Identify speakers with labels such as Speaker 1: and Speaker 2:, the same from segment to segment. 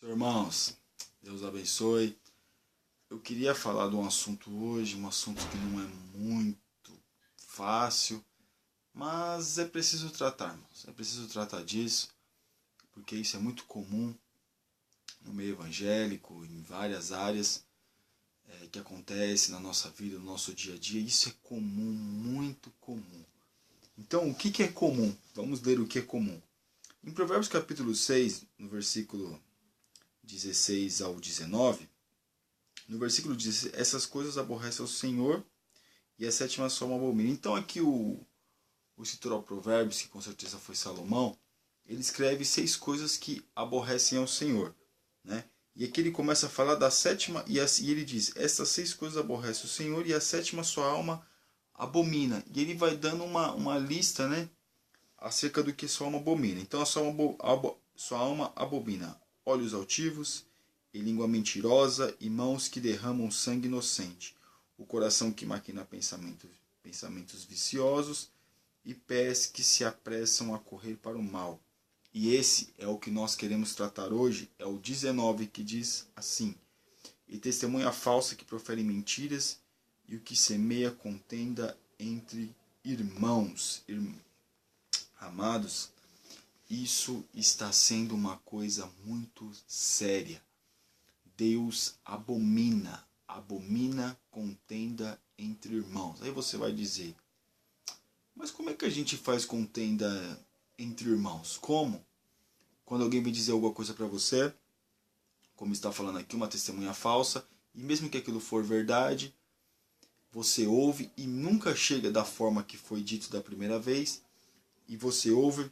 Speaker 1: Irmãos, Deus abençoe. Eu queria falar de um assunto hoje, um assunto que não é muito fácil, mas é preciso tratar, irmãos. É preciso tratar disso, porque isso é muito comum no meio evangélico, em várias áreas que acontece na nossa vida, no nosso dia a dia. Isso é comum, muito comum. Então, o que é comum? Vamos ler o que é comum. Em Provérbios capítulo 6, no versículo 16 ao 19, no versículo 16, essas coisas aborrecem ao Senhor e a sétima só uma abomina. Então aqui o escritor ao Provérbios, que com certeza foi Salomão, ele escreve 6 coisas que aborrecem ao Senhor, né? E aqui ele começa a falar da sétima e ele diz, essas 6 coisas aborrecem o Senhor e a sétima sua alma abomina. E ele vai dando uma lista, né, acerca do que sua alma abomina. Então a sua alma abomina olhos altivos, e língua mentirosa, e mãos que derramam sangue inocente, o coração que maquina pensamentos viciosos, e pés que se apressam a correr para o mal. E esse é o que nós queremos tratar hoje, é o 19, que diz assim, e testemunha falsa que profere mentiras, e o que semeia contenda entre irmãos. Amados, isso está sendo uma coisa muito séria. Deus abomina contenda entre irmãos. Aí você vai dizer, mas como é que a gente faz contenda entre irmãos? Como? Quando alguém vem dizer alguma coisa para você, como está falando aqui, uma testemunha falsa, e mesmo que aquilo for verdade, você ouve e nunca chega da forma que foi dito da primeira vez, e você ouve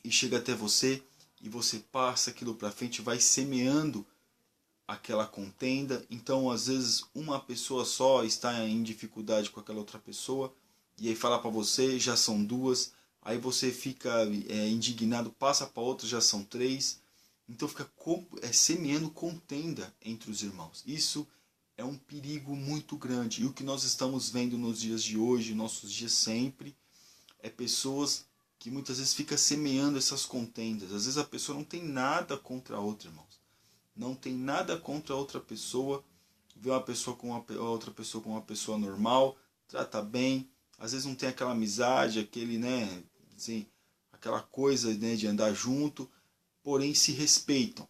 Speaker 1: e chega até você, e você passa aquilo para frente, vai semeando aquela contenda. Então às vezes uma pessoa só está em dificuldade com aquela outra pessoa, e aí fala para você, já são duas, aí você fica indignado, passa para outra, já são três, então fica semeando contenda entre os irmãos. Isso é um perigo muito grande, e o que nós estamos vendo nos dias de hoje, nossos dias sempre, é pessoas que muitas vezes ficam semeando essas contendas. Às vezes a pessoa não tem nada contra a outra, irmãos. Não tem nada contra a outra pessoa, vê uma pessoa com a outra pessoa como uma pessoa normal, trata bem, às vezes não tem aquela amizade, aquele, né, assim, aquela coisa, né, de andar junto, porém se respeitam,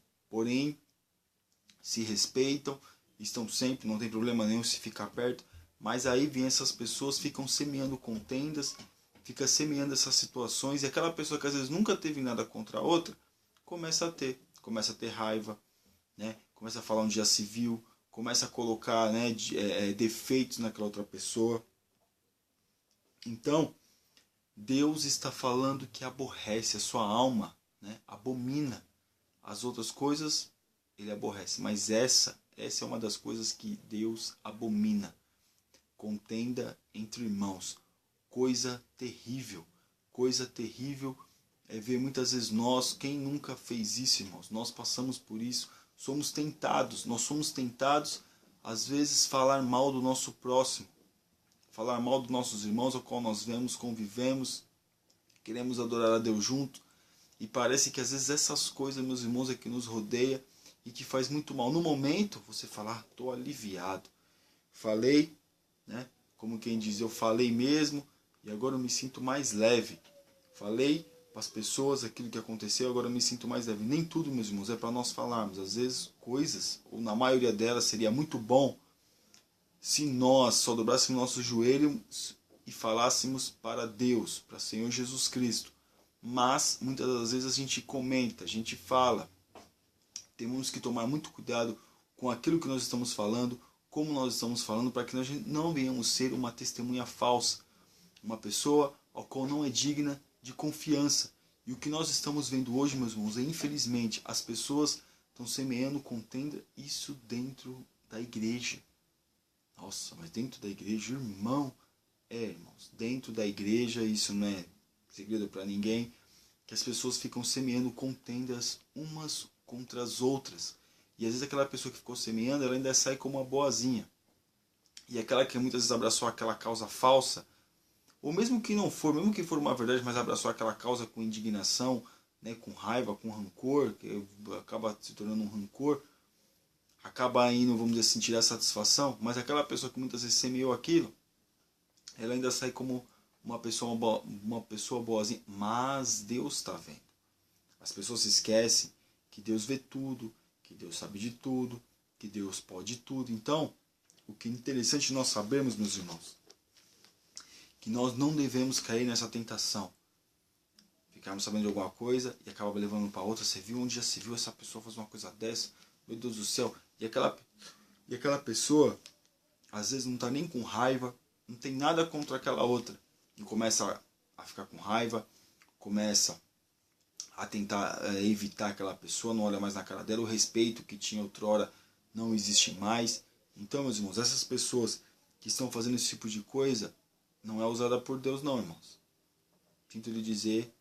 Speaker 1: estão sempre, não tem problema nenhum se ficar perto, mas aí vem essas pessoas, ficam semeando contendas, fica semeando essas situações, e aquela pessoa que às vezes nunca teve nada contra a outra, começa a ter raiva, né? Começa a falar onde já se viu, começa a colocar, né, defeitos naquela outra pessoa. Então, Deus está falando que aborrece a sua alma, né? Abomina. As outras coisas ele aborrece, mas essa é uma das coisas que Deus abomina. Contenda entre irmãos. Coisa terrível é ver muitas vezes nós, quem nunca fez isso, irmãos? Nós passamos por isso, nós somos tentados às vezes falar mal do nosso próximo, falar mal dos nossos irmãos ao qual nós vemos, convivemos, queremos adorar a Deus junto, e parece que às vezes essas coisas, meus irmãos, é que nos rodeia e que faz muito mal. No momento você fala, estou aliviado, falei, né? Como quem diz, eu falei mesmo, e agora eu me sinto mais leve. Falei para as pessoas aquilo que aconteceu, agora eu me sinto mais leve. Nem tudo, meus irmãos, é para nós falarmos. Às vezes, coisas, ou na maioria delas, seria muito bom se nós só dobrássemos nossos joelhos e falássemos para Deus, para o Senhor Jesus Cristo. Mas, muitas das vezes, a gente comenta, a gente fala. Temos que tomar muito cuidado com aquilo que nós estamos falando, como nós estamos falando, para que nós não venhamos ser uma testemunha falsa, uma pessoa ao qual não é digna de confiança. E o que nós estamos vendo hoje, meus irmãos, é infelizmente as pessoas estão semeando contenda, isso dentro da igreja. Nossa, mas dentro da igreja, irmão, irmãos, dentro da igreja, isso não é segredo para ninguém, que as pessoas ficam semeando contendas umas contra as outras. E às vezes aquela pessoa que ficou semeando, ela ainda sai como uma boazinha. E aquela que muitas vezes abraçou aquela causa falsa, ou mesmo que não for, mesmo que for uma verdade, mas abraçou aquela causa com indignação, né, com raiva, com rancor, que acaba se tornando um rancor, acaba indo, vamos dizer assim, tirar satisfação, mas aquela pessoa que muitas vezes semeou aquilo, ela ainda sai como uma pessoa boazinha, mas Deus está vendo. As pessoas se esquecem que Deus vê tudo, que Deus sabe de tudo, que Deus pode tudo. Então, o que é interessante nós sabermos, meus irmãos, que nós não devemos cair nessa tentação. Ficarmos sabendo de alguma coisa e acaba levando para outra. Você viu, onde já se viu essa pessoa fazer uma coisa dessa? Meu Deus do céu. E aquela pessoa, às vezes não está nem com raiva, não tem nada contra aquela outra. E começa a ficar com raiva, começa a tentar evitar aquela pessoa, não olha mais na cara dela, o respeito que tinha outrora não existe mais. Então, meus irmãos, essas pessoas que estão fazendo esse tipo de coisa, não é usada por Deus não, irmãos. Sinto lhe dizer,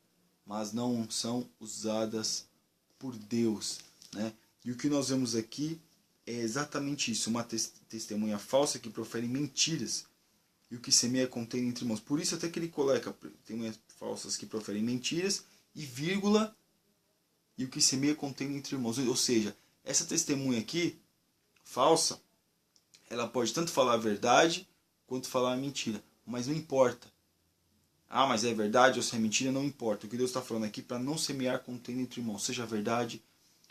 Speaker 1: mas não são usadas por Deus, né? E o que nós vemos aqui é exatamente isso, uma testemunha falsa que profere mentiras, e o que semeia contém entre irmãos. Por isso até que ele coloca testemunhas falsas que proferem mentiras, e vírgula, e o que semeia contém entre irmãos. Ou seja, essa testemunha aqui, falsa, ela pode tanto falar a verdade, quanto falar a mentira. Mas não importa. Ah, mas é verdade ou se é mentira, não importa. O que Deus está falando aqui para não semear contenda entre irmãos. Seja verdade,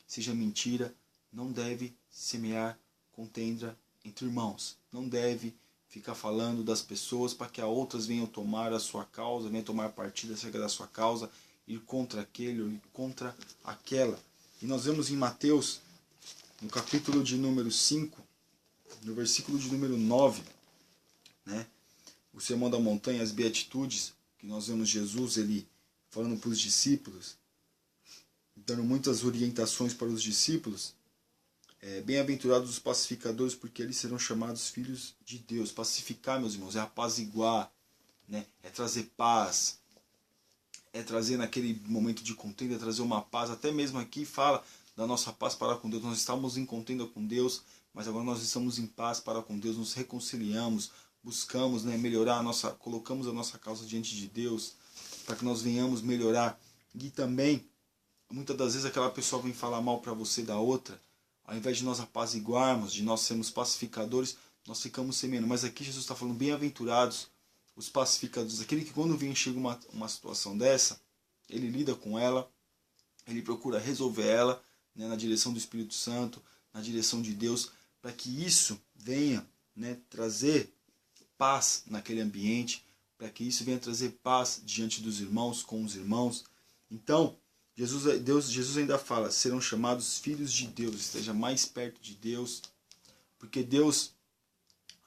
Speaker 1: seja mentira, não deve semear contenda entre irmãos. Não deve ficar falando das pessoas para que as outras venham tomar a sua causa, venham tomar partida acerca da sua causa, ir contra aquele ou ir contra aquela. E nós vemos em Mateus, no capítulo de número 5, no versículo de número 9, né? O Sermão da Montanha, as Beatitudes, que nós vemos Jesus ele falando para os discípulos, dando muitas orientações para os discípulos. Bem-aventurados os pacificadores, porque eles serão chamados filhos de Deus. Pacificar, meus irmãos, é apaziguar, né? É trazer paz, é trazer naquele momento de contenda, é trazer uma paz. Até mesmo aqui fala da nossa paz para com Deus. Nós estávamos em contenda com Deus, mas agora nós estamos em paz para com Deus, nos reconciliamos, buscamos, né, melhorar colocamos a nossa causa diante de Deus, para que nós venhamos melhorar. E também, muitas das vezes aquela pessoa vem falar mal para você da outra, ao invés de nós apaziguarmos, de nós sermos pacificadores, nós ficamos semeando. Mas aqui Jesus está falando, bem-aventurados os pacificadores, aquele que quando vem chega uma situação dessa, ele lida com ela, ele procura resolver ela, né, na direção do Espírito Santo, na direção de Deus, para que isso venha, né, trazer paz naquele ambiente, para que isso venha trazer paz diante dos irmãos, com os irmãos. Então, Jesus ainda fala, serão chamados filhos de Deus, esteja mais perto de Deus, porque Deus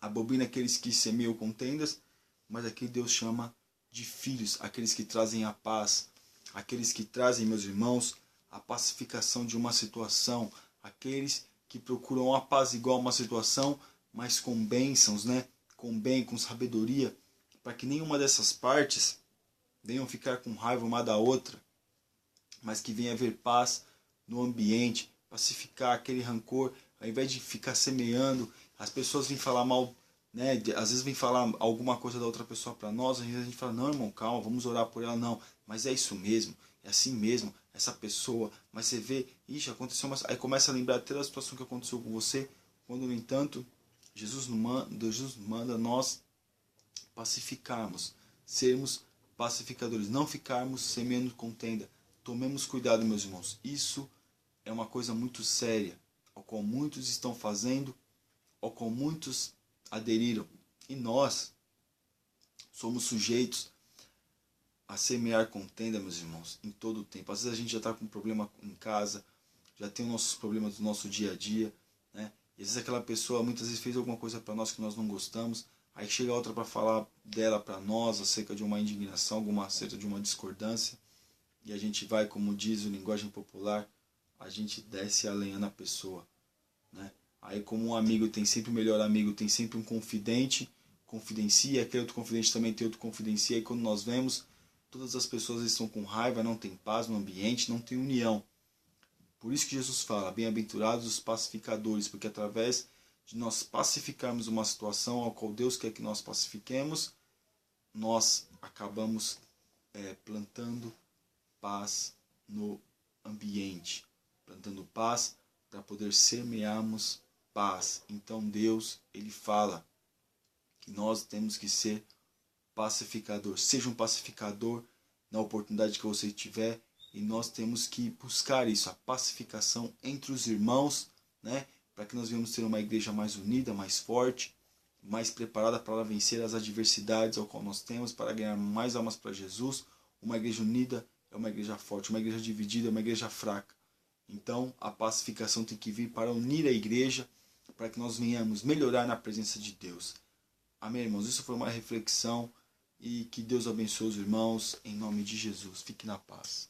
Speaker 1: abomina aqueles que semeiam contendas, mas aqui Deus chama de filhos, aqueles que trazem a paz, aqueles que trazem, meus irmãos, a pacificação de uma situação, aqueles que procuram apaziguar uma situação, mas com bênçãos, né? Com bem, com sabedoria, para que nenhuma dessas partes venham ficar com raiva uma da outra, mas que venha haver paz no ambiente, pacificar aquele rancor, ao invés de ficar semeando, as pessoas vêm falar mal, né? Às vezes vêm falar alguma coisa da outra pessoa para nós, às vezes a gente fala, não, irmão, calma, vamos orar por ela, não, mas é isso mesmo, é assim mesmo, essa pessoa, mas você vê, ixi, aconteceu, aí começa a lembrar até da situação que aconteceu com você, quando, no entanto, Jesus manda nós pacificarmos, sermos pacificadores, não ficarmos semeando contenda. Tomemos cuidado, meus irmãos. Isso é uma coisa muito séria, ao qual muitos estão fazendo, ao qual muitos aderiram. E nós somos sujeitos a semear contenda, meus irmãos, em todo o tempo. Às vezes a gente já está com um problema em casa, já tem os nossos problemas do nosso dia a dia, né? E às vezes aquela pessoa muitas vezes fez alguma coisa para nós que nós não gostamos, aí chega outra para falar dela para nós, acerca de uma indignação, acerca de uma discordância, e a gente vai, como diz o linguagem popular, a gente desce a lenha na pessoa, né? Aí como um amigo tem sempre o melhor amigo, tem sempre um confidente, confidencia, aquele outro confidente também tem outro confidencia, e quando nós vemos, todas as pessoas estão com raiva, não tem paz no ambiente, não tem união. Por isso que Jesus fala, bem-aventurados os pacificadores, porque através de nós pacificarmos uma situação ao qual Deus quer que nós pacifiquemos, nós acabamos plantando paz no ambiente, plantando paz para poder semearmos paz. Então Deus, ele fala que nós temos que ser pacificador. Seja um pacificador na oportunidade que você tiver, e nós temos que buscar isso, a pacificação entre os irmãos, né? Para que nós venhamos ter uma igreja mais unida, mais forte, mais preparada para vencer as adversidades ao qual nós temos, para ganhar mais almas para Jesus. Uma igreja unida é uma igreja forte, uma igreja dividida é uma igreja fraca. Então a pacificação tem que vir para unir a igreja, para que nós venhamos melhorar na presença de Deus. Amém, irmãos? Isso foi uma reflexão, e que Deus abençoe os irmãos em nome de Jesus. Fique na paz.